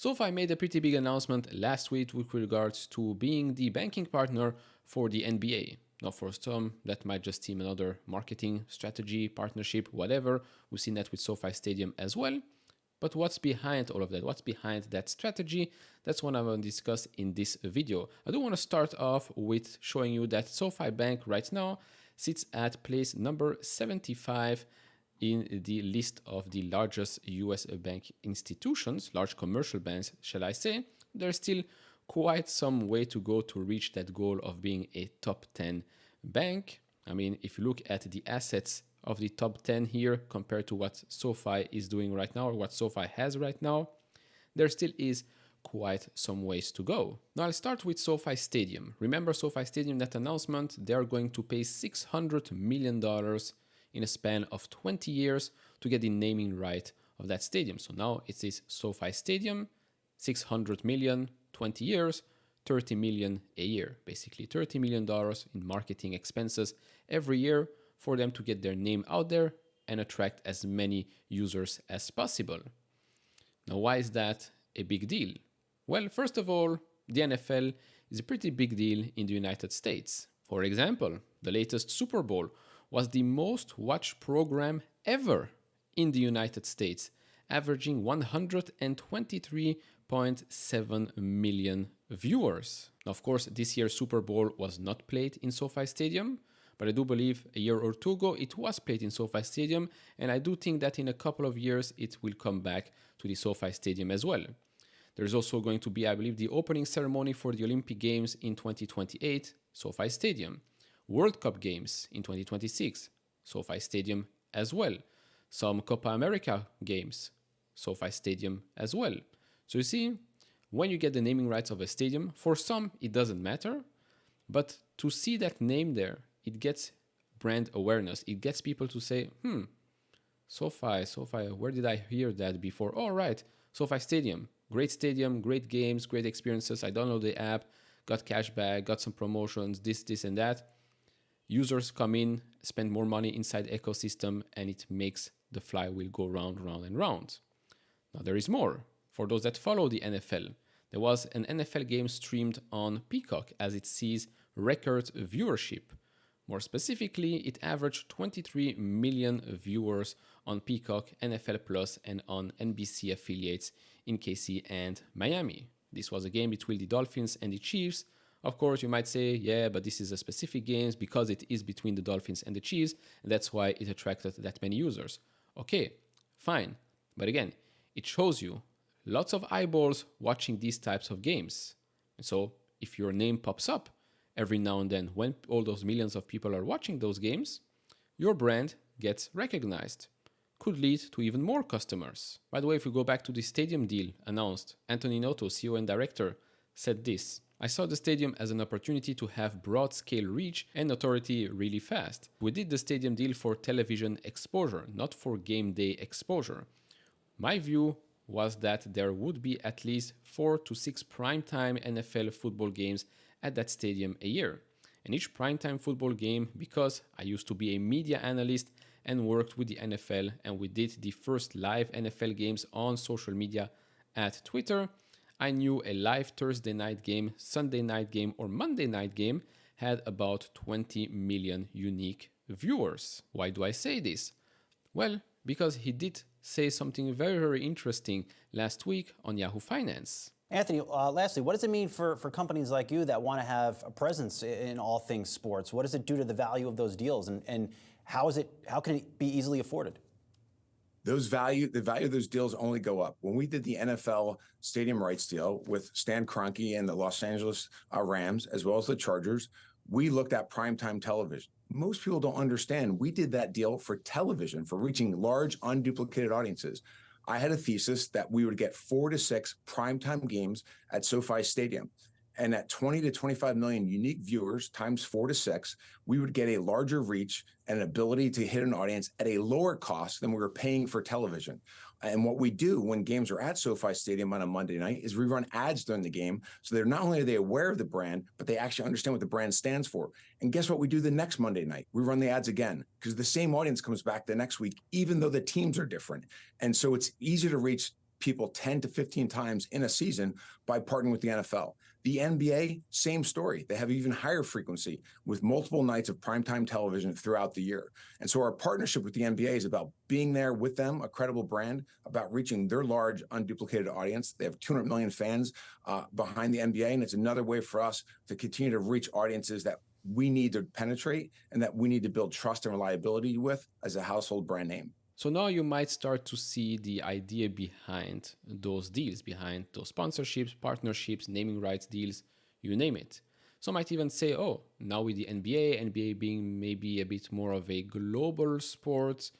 SoFi made a pretty big announcement last week with regards to being the banking partner for the NBA. Now, for some, that might just seem another marketing strategy, partnership, whatever. We've seen that with SoFi Stadium as well. But what's behind all of that? What's behind that strategy? That's what I'm going to discuss in this video. I do want to start off with showing you that SoFi Bank right now sits at place number 75 in the list of the largest US bank institutions, large commercial banks, shall I say. There's still quite some way to go to reach that goal of being a top 10 bank. I mean, if you look at the assets of the top 10 here compared to what SoFi is doing right now or what SoFi has right now, there still is quite some ways to go. Now I'll start with SoFi Stadium. Remember SoFi Stadium, that announcement, they are going to pay $600 million in a span of 20 years to get the naming right of that stadium. So now it is SoFi Stadium, 600 million, 20 years, 30 million a year, basically $30 million in marketing expenses every year for them to get their name out there and attract as many users as possible. Now, why is that a big deal? Well, first of all, the NFL is a pretty big deal in the United States. For example, the latest Super Bowl was the most watched program ever in the United States, averaging 123.7 million viewers. Now, of course, this year's Super Bowl was not played in SoFi Stadium, but I do believe a year or two ago it was played in SoFi Stadium, and I do think that in a couple of years it will come back to the SoFi Stadium as well. There's also going to be, I believe, the opening ceremony for the Olympic Games in 2028, SoFi Stadium. World Cup games in 2026, SoFi Stadium as well. Some Copa America games, SoFi Stadium as well. So you see, when you get the naming rights of a stadium, for some it doesn't matter, but to see that name there, it gets brand awareness. It gets people to say, SoFi, where did I hear that before? Oh, right, SoFi Stadium, great games, great experiences. I downloaded the app, got cash back, got some promotions, this and that. Users come in, spend more money inside the ecosystem, and it makes the flywheel go round and round. Now there is more. For those that follow the NFL, there was an NFL game streamed on Peacock as it sees record viewership. More specifically, it averaged 23 million viewers on Peacock, NFL Plus, and on NBC affiliates in KC and Miami. This was a game between the Dolphins and the Chiefs. Of course, you might say, yeah, but this is a specific game because it is between the Dolphins and the Chiefs, and that's why it attracted that many users. Okay, fine. But again, it shows you lots of eyeballs watching these types of games. And so if your name pops up every now and then when all those millions of people are watching those games, your brand gets recognized. Could lead to even more customers. By the way, if we go back to the stadium deal announced, Anthony Noto, CEO and director, said this: I saw the stadium as an opportunity to have broad-scale reach and notoriety really fast. We did the stadium deal for television exposure, not for game day exposure. My view was that there would be at least 4 to 6 primetime NFL football games at that stadium a year. And each primetime football game, because I used to be a media analyst and worked with the NFL, and we did the first live NFL games on social media at Twitter, I knew a live Thursday night game, Sunday night game, or Monday night game had about 20 million unique viewers. Why do I say this? Well, because he did say something very interesting last week on Yahoo Finance. Anthony, lastly, what does it mean for companies like you that want to have a presence in all things sports? What does it do to the value of those deals, and how can it be easily afforded? The value of those deals only go up. When we did the NFL stadium rights deal with Stan Kroenke and the Los Angeles Rams, as well as the Chargers, we looked at primetime television. Most people don't understand we did that deal for television, for reaching large, unduplicated audiences. I had a thesis that we would get 4 to 6 primetime games at SoFi Stadium. And at 20 to 25 million unique viewers times 4 to 6, we would get a larger reach and an ability to hit an audience at a lower cost than we were paying for television. And what we do when games are at SoFi Stadium on a Monday night is we run ads during the game. So they're not only are they aware of the brand, but they actually understand what the brand stands for. And guess what we do the next Monday night? We run the ads again because the same audience comes back the next week, even though the teams are different. And so it's easy to reach people 10 to 15 times in a season by partnering with the NFL. The NBA, same story. They have even higher frequency with multiple nights of primetime television throughout the year. And so our partnership with the NBA is about being there with them, a credible brand, about reaching their large, unduplicated audience. They have 200 million fans behind the NBA, and it's another way for us to continue to reach audiences that we need to penetrate and that we need to build trust and reliability with as a household brand name. So now you might start to see the idea behind those deals, behind those sponsorships, partnerships, naming rights deals, you name it. Some might even say, oh, now with the NBA being maybe a bit more of a global sport,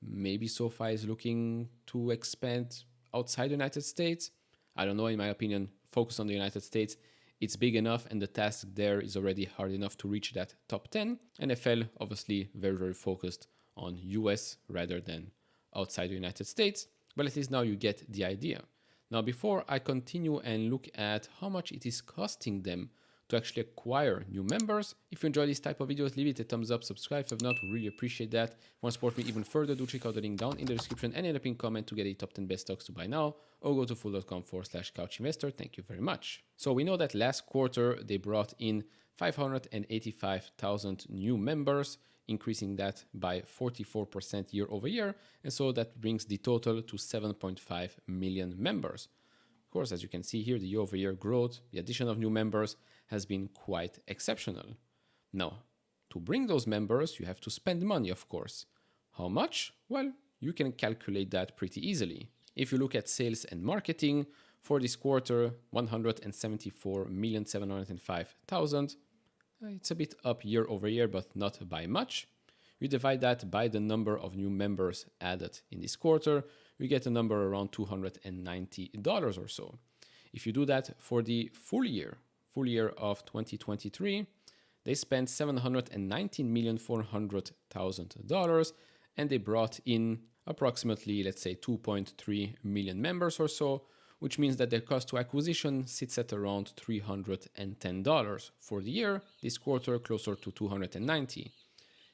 maybe SoFi is looking to expand outside the United States. I don't know, in my opinion, focus on the United States. It's big enough and the task there is already hard enough to reach that top 10. NFL, obviously, very, very focused on US rather than outside the United States, but at least now you get the idea. Now, before I continue and look at how much it is costing them to actually acquire new members, if you enjoy this type of videos, leave it a thumbs up, subscribe if not, really appreciate that. If you want to support me even further, do check out the link down in the description and in the pinned comment to get a top 10 best stocks to buy now, or go to fool.com/couchinvestor. Thank you very much. So we know that last quarter they brought in 585,000 new members, increasing that by 44% year over year. And so that brings the total to 7.5 million members. Of course, as you can see here, the year over year growth, the addition of new members has been quite exceptional. Now, to bring those members, you have to spend money, of course. How much? Well, you can calculate that pretty easily. If you look at sales and marketing for this quarter, 174,705,000. It's a bit up year over year, but not by much. You divide that by the number of new members added in this quarter, you get a number around $290 or so. If you do that for the full year of 2023, they spent $719,400,000 and they brought in approximately, let's say, 2.3 million members or so, which means that their cost to acquisition sits at around $310 for the year. This quarter, closer to $290.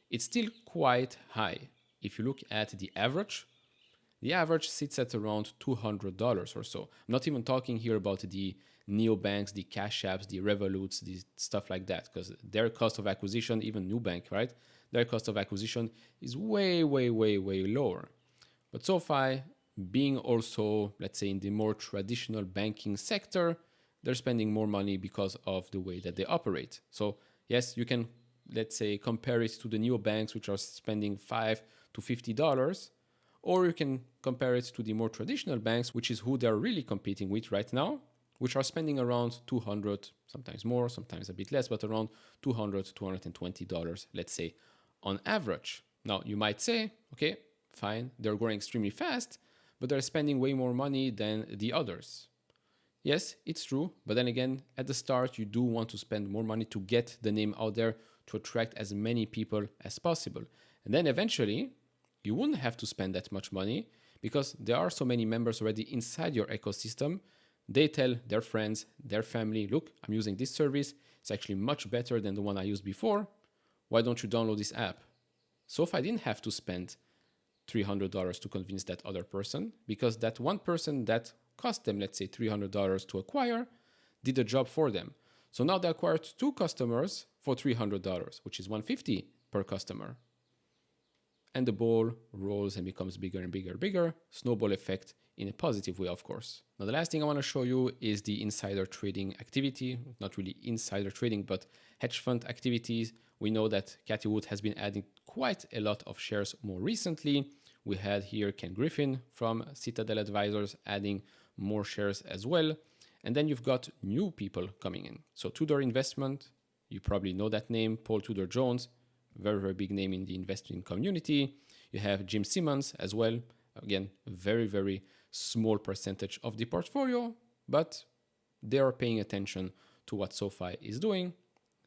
It's still quite high. If you look at the average sits at around $200 or so. I'm not even talking here about the neobanks, the Cash Apps, the Revoluts, the stuff like that, because their cost of acquisition, even Nubank, right? Their cost of acquisition is way, way, way, way lower. But SoFi, being also, let's say, in the more traditional banking sector, they're spending more money because of the way that they operate. So yes, you can, let's say, compare it to the neobanks, which are spending $5 to $50, or you can compare it to the more traditional banks, which is who they're really competing with right now, which are spending around $200, sometimes more, sometimes a bit less, but around $200, $220, let's say, on average. Now, you might say, okay, fine, they're growing extremely fast, but they're spending way more money than the others. Yes, it's true, but then again, at the start, you do want to spend more money to get the name out there to attract as many people as possible. And then eventually, you wouldn't have to spend that much money because there are so many members already inside your ecosystem. They tell their friends, their family, look, I'm using this service. It's actually much better than the one I used before. Why don't you download this app? SoFi didn't have to spend $300 to convince that other person because that one person that cost them, let's say, $300 to acquire, did the job for them. So now they acquired 2 customers for $300, which is $150 per customer. And the ball rolls and becomes bigger and bigger and bigger. Snowball effect in a positive way, of course. Now, the last thing I want to show you is the insider trading activity. Not really insider trading, but hedge fund activities. We know that Cathie Wood has been adding quite a lot of shares more recently. We had here Ken Griffin from Citadel Advisors adding more shares as well. And then you've got new people coming in. So Tudor Investment, you probably know that name, Paul Tudor Jones, very, very big name in the investing community. You have Jim Simmons as well. Again, very, very small percentage of the portfolio, but they are paying attention to what SoFi is doing.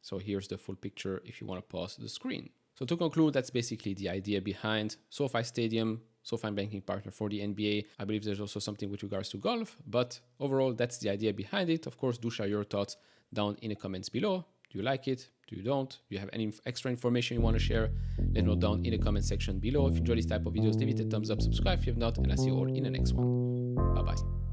So here's the full picture if you want to pause the screen. So to conclude, that's basically the idea behind SoFi Stadium, SoFi banking partner for the NBA. I believe there's also something with regards to golf, but overall, that's the idea behind it. Of course, do share your thoughts down in the comments below. Do you like it? Do you don't? Do you have any extra information you want to share? Let me know down in the comment section below. If you enjoy this type of videos, leave it a thumbs up, subscribe if you have not, and I'll see you all in the next one. Bye-bye.